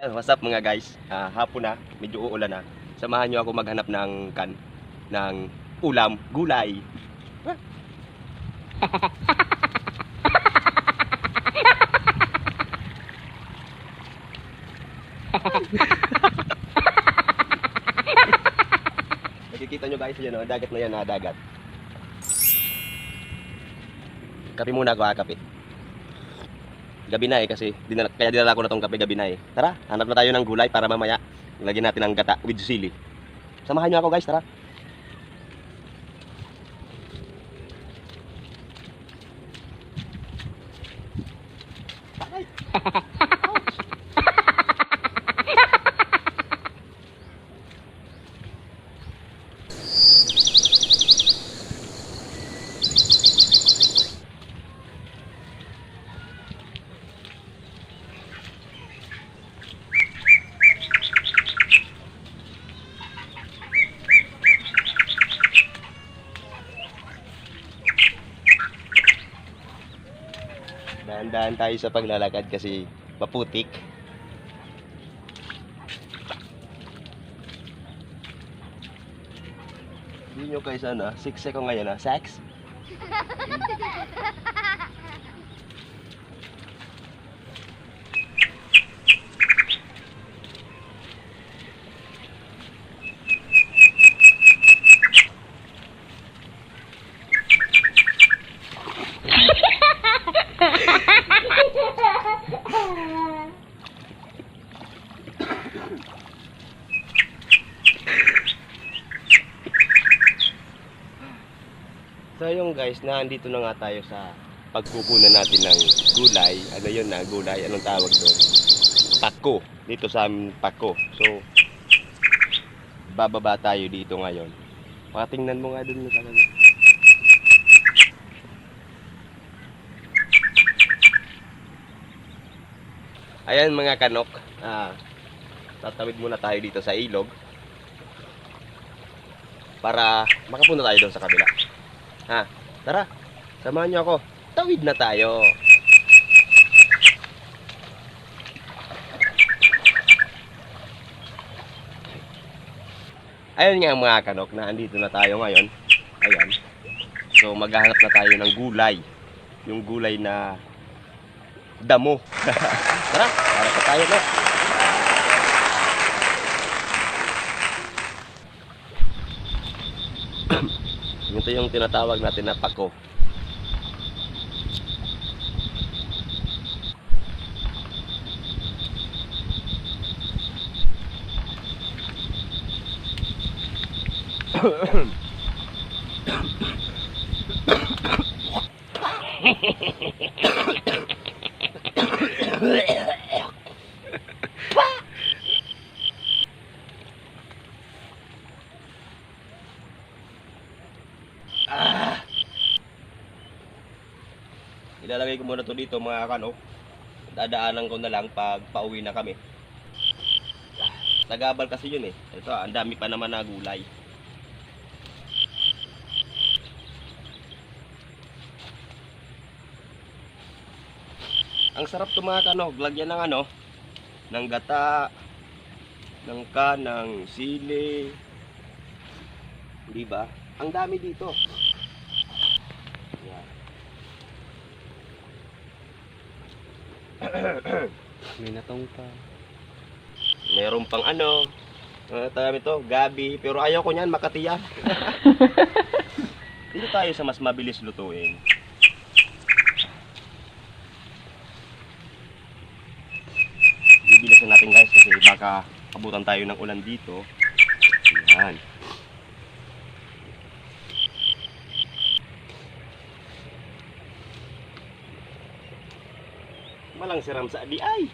What's up mga guys? Hapon na, medyo uulan na. Samahan nyo ako maghanap ng ulam, gulay. Nakikita nyo guys yan, oh, dagat na yan, dagat. Kape muna ako, kape. Gabi na kasi kaya dinala ko na tong kape gabi na Tara, hanap na tayo ng gulay para mamaya lagyan natin ng gata with sili. Samahan nyo ako guys, tara. Dahan-dahan tayo sa paglalakad kasi maputik. Hindi nyo guys siksek ko ngayon sex. So yung guys, nandito na nga tayo sa pagkukunan natin ng gulay. Ano yun na gulay? Anong tawag doon? Pako. Dito sa amin pako. So bababa tayo dito ngayon. Patingnan mo nga doon sa kanila. Ayan mga kanok. Tatawid muna tayo dito sa ilog para makapunta tayo doon sa kabila. Tara, samahan nyo ako. Tawid na tayo. Ayun nga mga kanok, na andito na tayo ngayon. Ayan. So maghahanap na tayo ng gulay. Yung gulay na damo. Tara, para pa tayo na. Ito yung tinatawag natin na pako. Ilalagay ko muna to dito mga kanok. Dadaanan ko na lang pag pauwi na kami. Nagabal kasi yun Ito, ang dami pa naman na gulay. Ang sarap to mga kanok. Lagyan ng ng gata, ng kanang sili. Di ba? Ang dami dito. May natong pa. Meron pang tawag ito, gabi. Pero ayaw ko niyan, makatiyan. Dito tayo sa mas mabilis lutuin. Bibilisan natin guys kasi baka abutan tayo ng ulan dito. Ayan. Malang siram sa di ay.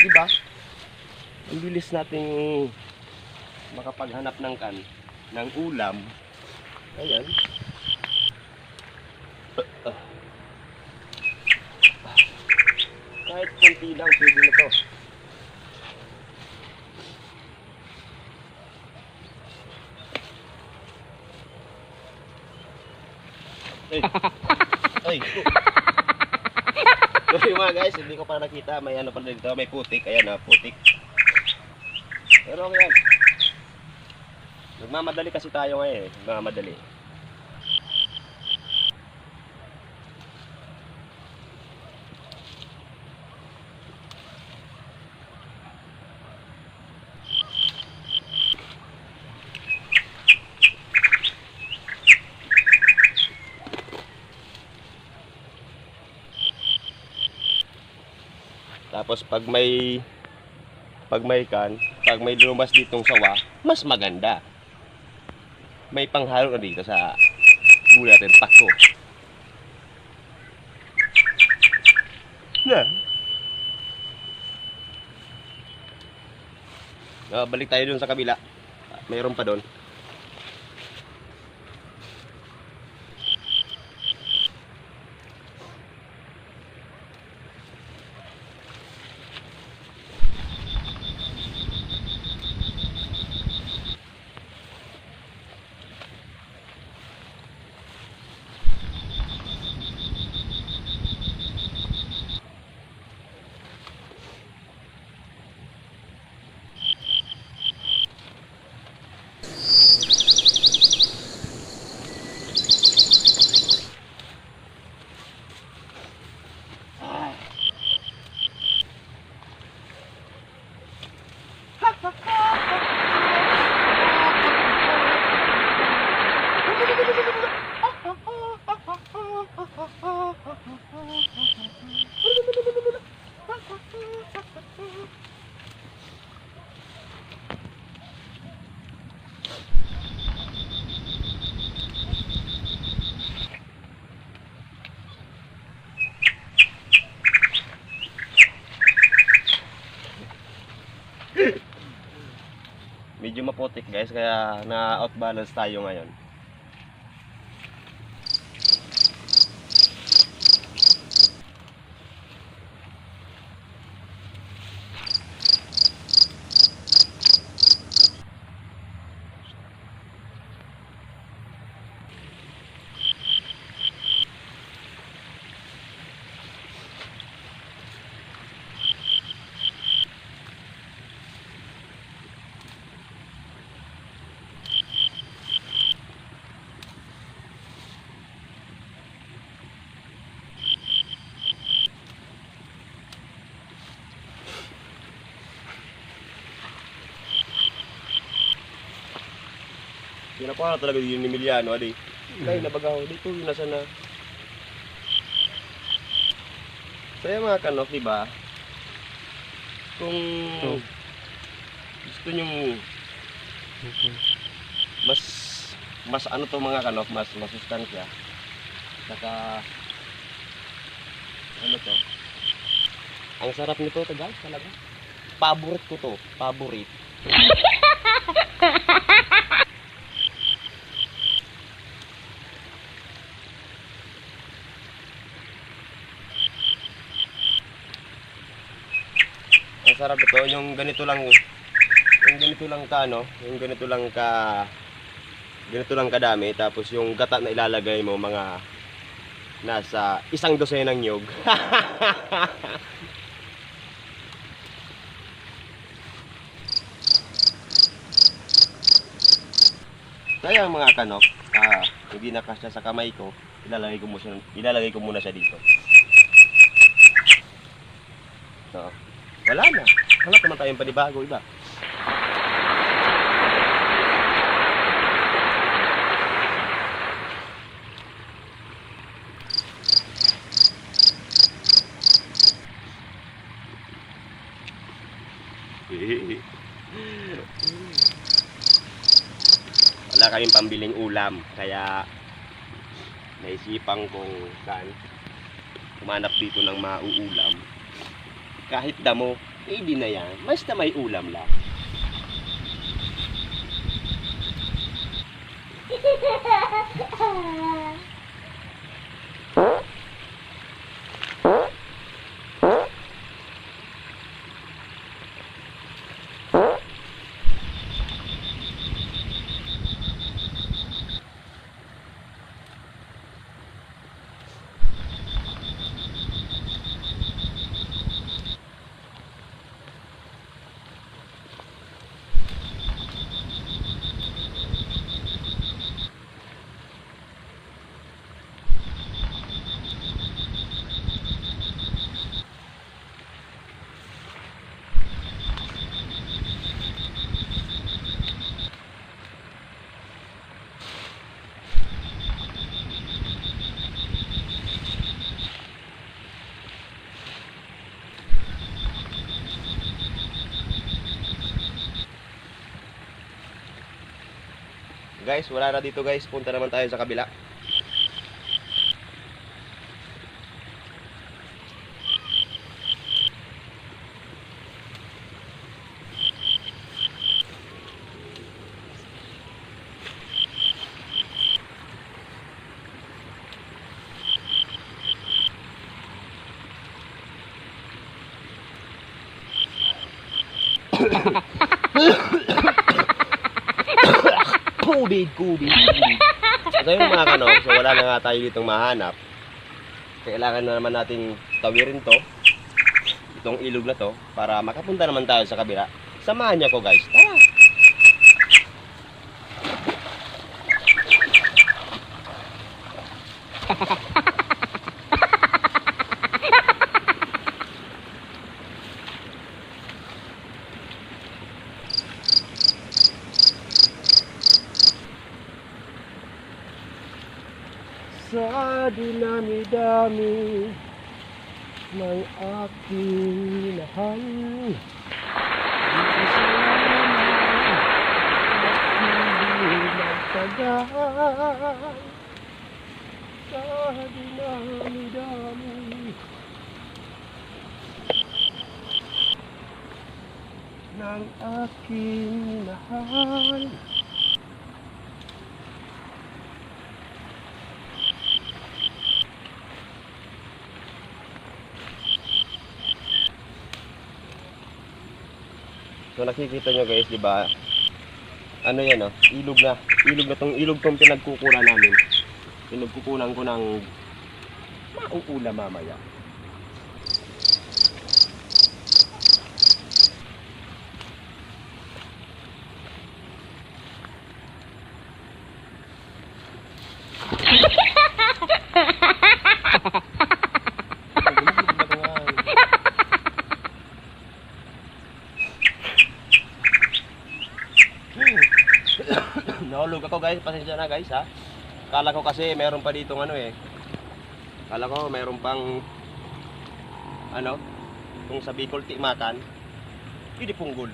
Diba? Ang bilis nating makapaghanap ng ulam. Ayan. Kahit konti lang pwede na to. Ay. Ay. Sorry mga guys, hindi ko pa nakita. May ano pa dito, may putik. Ayan na, putik. Pero okay yan. Nagmamadali kasi tayo ngayon eh. Nagmamadali. Tapos pag may lumas ditong sawa, mas maganda. May panghalo na dito sa gulay natin, pako. Na. Balik tayo dun sa kabila. Mayroon pa doon. Medyo maputik guys, kaya na-outbalance tayo ngayon. Pinakuha na talaga yun ni Emiliano, adi. Kaya nabagaw, dito yun nasa na. Kaya mga kanok, di ba? Kung gusto nyo mas ano to mga kanok, mas masustansya. Saka ano to? Ang sarap nito, tagal talaga. Paborit ko to, paborit. Sarap ito, yung ganito lang kadami, tapos yung gata na ilalagay mo mga nasa 1 dosenang nyog. Kaya mga kanok, hindi na kasya sa kamay ko, ilalagay ko muna siya dito. So, wala na. Hanap naman tayong panibago, iba. Wala kaming pambiling ulam, kaya naisipan kong humanap dito ng mauulam. Kahit damo, hindi na yan. Basta may ulam lang. Guys, wala na dito guys. Punta naman tayo sa kabila. Kubig. So yun mga kanok, so wala na nga tayo ditong mahanap. Kailangan na naman nating tawirin to, itong ilog na to, para makapunta naman tayo sa kabila. Samahan niyo ko guys, tara! Sa dinami-dami ng aking minahal, nagtagal. Sa dinami-dami ng aking minahal. So nakikita nyo guys, di ba? Ano yan oh, ilog na ilog tong pinagkukunan namin. Pinagkukunan ko ng mauula mamaya. Nahulog ako guys, pasensya na guys ha. Kala ko kasi meron pa ditong ano eh. Kala ko meron pang ano, kung sa Bicol Timakan, hindi punggol.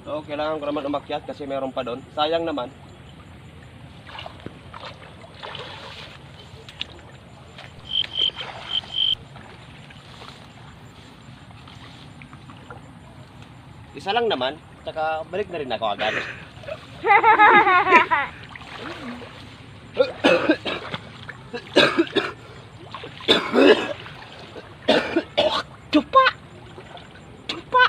So kailangan ko naman umakyat kasi meron pa doon. Sayang naman. Isa lang naman, tsaka balik na rin ako agad. Tupa! Tupa!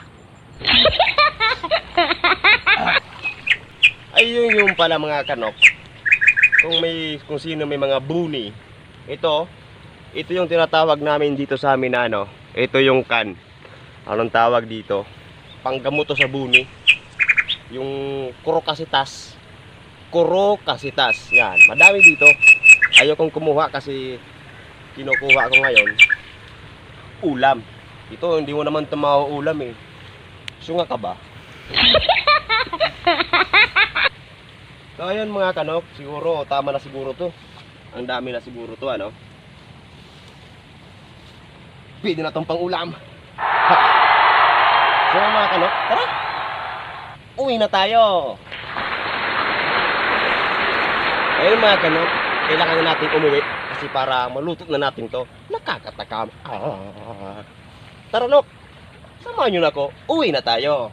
Ayun yung pala mga kanok. Kung sino may mga buni. Ito yung tinatawag namin dito sa amin na ano. Ito yung kan. Anong tawag dito? Panggamot to sa buni. Yung kurokasitas. Yan, madami dito. Ayaw kong kumuha kasi kinukuha ko ngayon ulam. Ito hindi mo naman ito mauulam eh. Sunga ka ba? So ayun mga kanok, siguro tama na siguro to. Ang dami na siguro to ano. Pwede na tong pang ulam. So mga kanok, tara! Uwi na tayo! Ayun mga kanok, kailangan na natin umuwi kasi para maluto na natin to. Nakakatakam. Tara nok, samahan nyo na ako, uwi na tayo!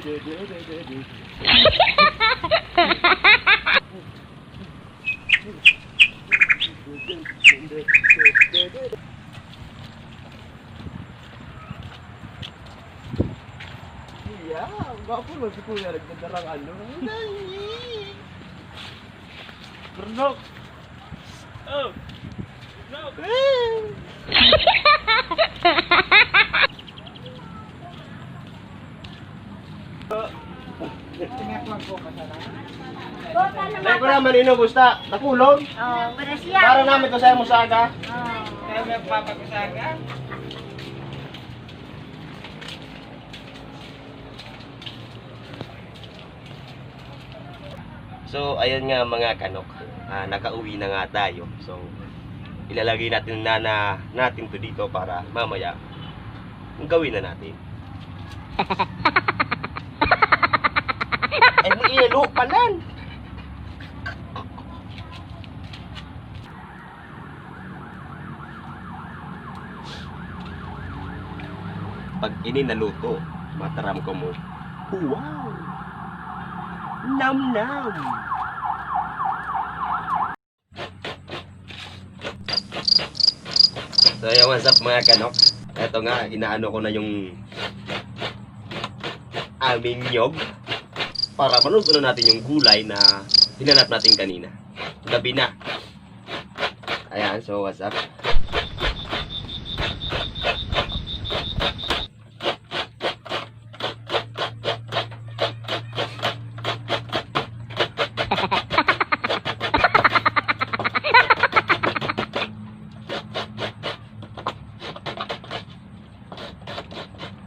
Iya, gwapo mo si Kuya, nagdadarang ano. Bernok! Oh! Bernok! Dahil ko naman ino, gusta. Nakulong. Oh, wala siya. Para namin to sa musaga. Oh. Kaya may papagusaga? So, ayan nga mga kanok. Nakauwi na nga tayo. So, ilalagay natin natin to dito para mamaya gawin na natin. Ay, mo ilalo palan. Pag ini naluto, mataram ko mo. Wow! Nam nam. So yung what's up mga kanok. Ito nga, inaano ko na yung aming nyog para maluto na natin yung gulay na hinanap natin kanina. Gabi na. Ayan, so what's up.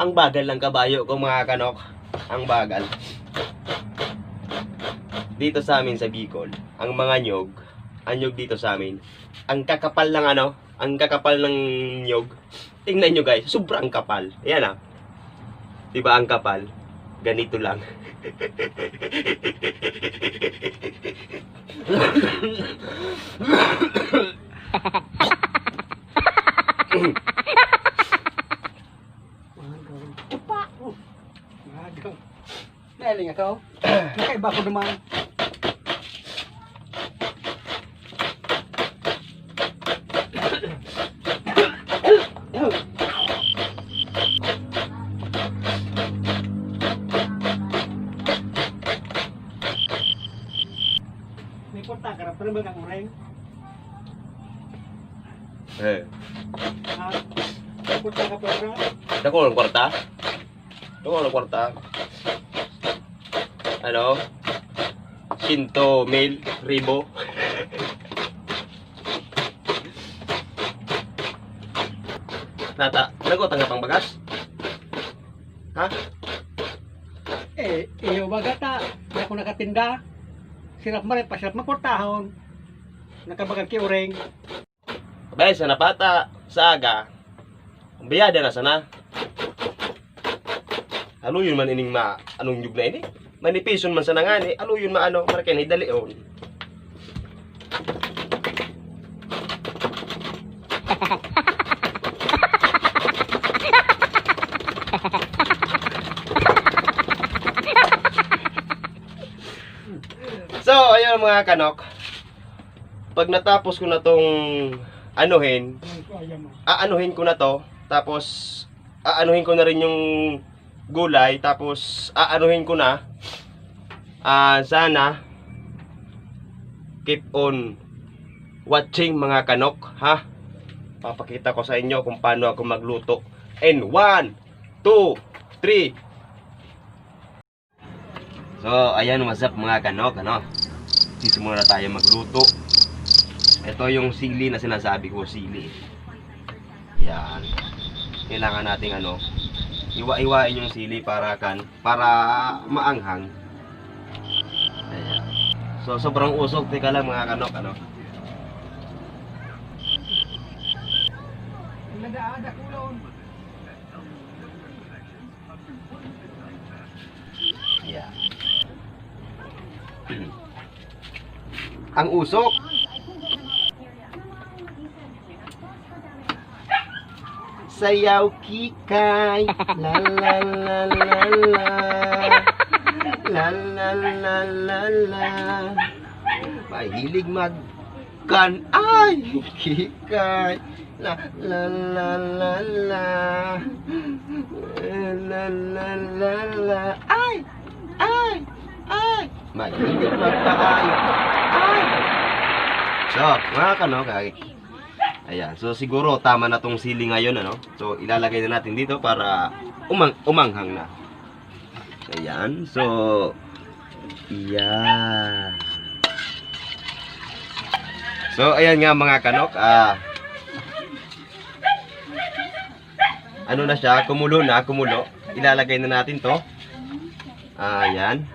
Ang bagal ng kabayo ko mga kanok. Ang bagal. Dito sa amin sa Bicol, ang mga nyog, ang nyog dito sa amin, ang kakapal ng ano, ang kakapal ng nyog. Tingnan nyo guys, sobrang kapal. Ayan ah. Diba ang kapal? Ganito lang. Magaw. Naling ako. Nakaiba ko naman. May porta ka na, pero ba kang ureng? May porta ka pero Dako ng kwarta? Dako ng kwarta? Ano? 100,000 ribo. Nata, nagutanggap ang bagas? Ha? iyo bagata. Hindi ako nakatinda. Sirap marit pa, sirap maportahon. Nakabagag ki ureng. Abay, sa napata, sa aga, biyada na sana. Aluyon man ining anong yug na ini? Manipison man sa nangani, aluyon maano, marakin hidalion. So, ayun mga kanok. Pag natapos ko na tong anuhin, aanuhin ko na to, tapos aanuhin ko na rin yung gulay, tapos aanuhin ko na. Sana keep on watching mga kanok, ha? Papakita ko sa inyo kung paano ako magluto. And 1, 2, 3. So, ayan, what's up mga kanok, ano? Sisimula na tayo magluto. Ito yung sili na sinasabi ko, sili. Yan. Kailangan nating ano, iwa-iwain yung sili para maanghang. Ayan. So, sobrang usok. Teka lang mga kanok, ano? Nadaada kulon. Ayan. Ang usok. sayaw kikay. La la la la la. La la la la la. Mahilig magkan ay kikay. La la la la la. La la la la. Ay ay ay. Mahilig magpaay. Ay. So, mga kanok, ayan. So, siguro tama na tong sili ngayon, ano? So, ilalagay na natin dito para umanghang na. So, ayan. So, yeah. So, ayan nga mga kanok. Ano na siya? Kumulo na, kumulo. Ilalagay na natin to. Ayan.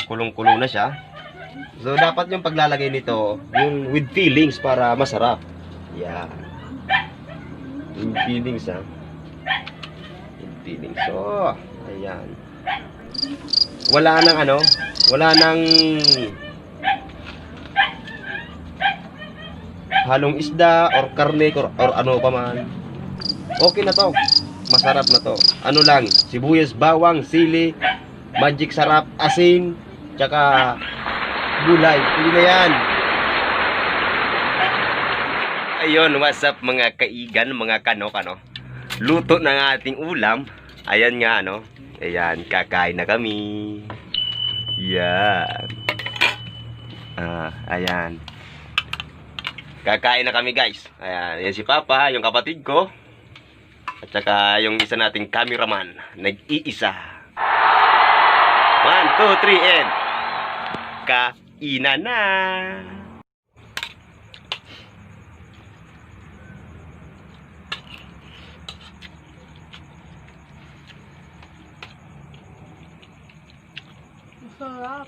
Kulong-kulong na siya. So, dapat yung paglalagay nito, yung with feelings para masarap. Yeah. With feelings, ha. With feelings. So, ayan. Wala nang ano, wala nang halong isda or karne or ano pa man. Okay na to. Masarap na to. Ano lang, sibuyas, bawang, sili, magic sarap, asin, tsaka gulay. Pwede na yan. Ayun, what's up mga kaigan, mga kanok, ano? Luto ng ating ulam. Ayan nga, ano? Ayan, kakain na kami. Yan. Ayan. Kakain na kami, guys. Ayan, yan si Papa, yung kapatid ko. At saka yung isa nating cameraman, nag-iisa. 1, 2, 3, and kainan na. Sarap.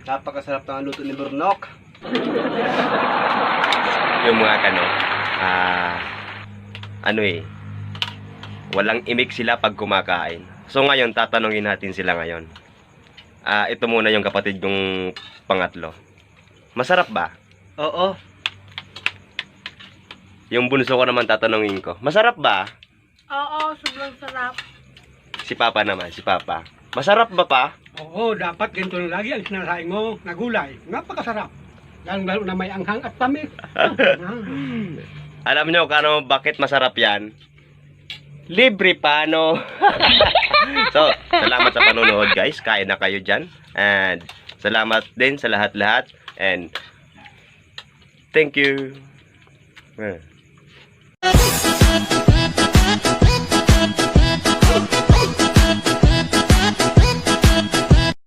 Napakasarap ng luto ni Burnok. Yung mga kano, ano walang imik sila pag kumakain. So ngayon, tatanungin natin sila ngayon. Ito muna yung kapatid kong pangatlo. Masarap ba? Oo. Yung bunso ko naman tatanungin ko. Masarap ba? Oo, sobrang sarap. Si Papa naman, si Papa. Masarap ba pa? Oo, dapat ganito na lagi ang sinasaing mo na gulay. Napakasarap. Lalo na may anghang at tamis. Alam nyo bakit masarap yan? Libre pa, no? So, salamat sa panonood, guys. Kain na kayo dyan. And salamat din sa lahat-lahat. And thank you.